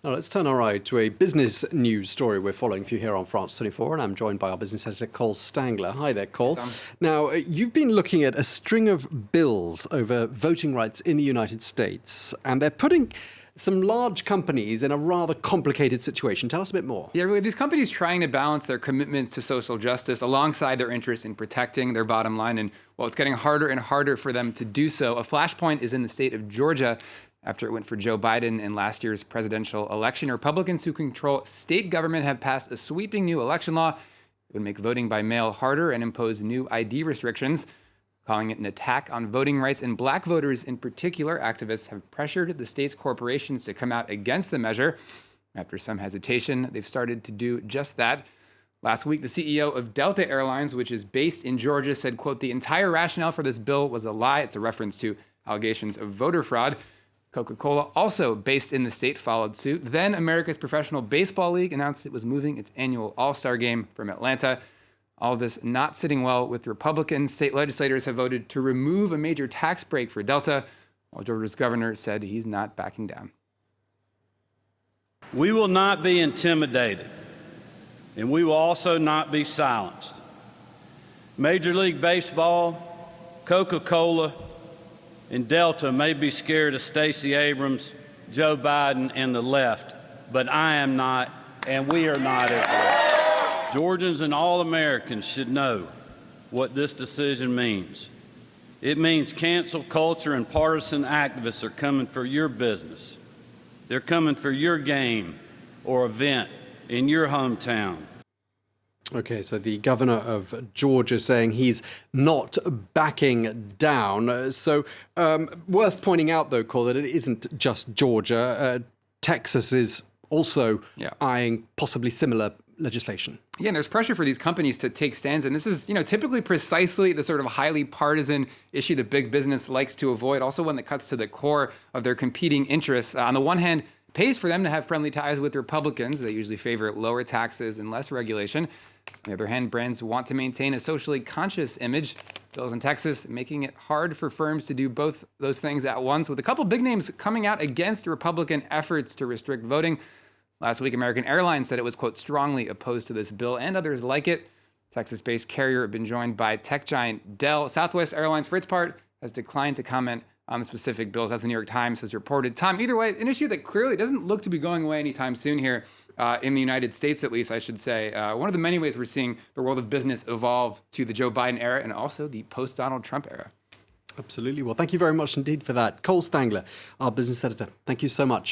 Now let's turn our eye to a business news story we're following for you here on France 24, and I'm joined by our business editor, Cole Stangler. Hi there, Cole. Now, you've been looking at a string of bills over voting rights in the United States, and they're putting some large companies in a rather complicated situation. Tell us a bit more. Yeah, really, these companies trying to balance their commitments to social justice alongside their interest in protecting their bottom line. And, well, it's getting harder and harder for them to do so. A flashpoint is in the state of Georgia after it went for Joe Biden in last year's presidential election. Republicans who control state government have passed a sweeping new election law that would make voting by mail harder and impose new ID restrictions. Calling it an attack on voting rights and black voters in particular, activists have pressured the state's corporations to come out against the measure. After some hesitation, they've started to do just that. Last week, the CEO of Delta Airlines, which is based in Georgia, said, quote, "The entire rationale for this bill was a lie." It's a reference to allegations of voter fraud. Coca-Cola, also based in the state, followed suit. Then America's Professional Baseball League announced it was moving its annual All-Star game from Atlanta. All of this not sitting well with Republicans. State legislators have voted to remove a major tax break for Delta, while Georgia's governor said he's not backing down. We will not be intimidated, and we will also not be silenced. Major League Baseball, Coca-Cola, and Delta may be scared of Stacey Abrams, Joe Biden, and the left, but I am not, and we are not as well. Georgians and all Americans should know what this decision means. It means cancel culture and partisan activists are coming for your business. They're coming for your game or event in your hometown. Okay, so the governor of Georgia saying he's not backing down. Worth pointing out, though, Cole, that it isn't just Georgia. Texas is also eyeing possibly similar legislation. Yeah, and there's pressure for these companies to take stands. And this is, typically precisely the sort of highly partisan issue that big business likes to avoid. Also one that cuts to the core of their competing interests. On the one hand, it pays for them to have friendly ties with Republicans. They usually favor lower taxes and less regulation. On the other hand, brands want to maintain a socially conscious image. Bills in Texas making it hard for firms to do both those things at once, with a couple big names coming out against Republican efforts to restrict voting. Last week, American Airlines said it was, quote, strongly opposed to this bill, and others like it. Texas-based carrier had been joined by tech giant Dell. Southwest Airlines, for its part, has declined to comment on the specific bills, as the New York Times has reported. Tom, either way, an issue that clearly doesn't look to be going away anytime soon here, in the United States at least, I should say. One of the many ways we're seeing the world of business evolve to the Joe Biden era and also the post-Donald Trump era. Absolutely. Well, thank you very much indeed for that. Cole Stangler, our business editor. Thank you so much.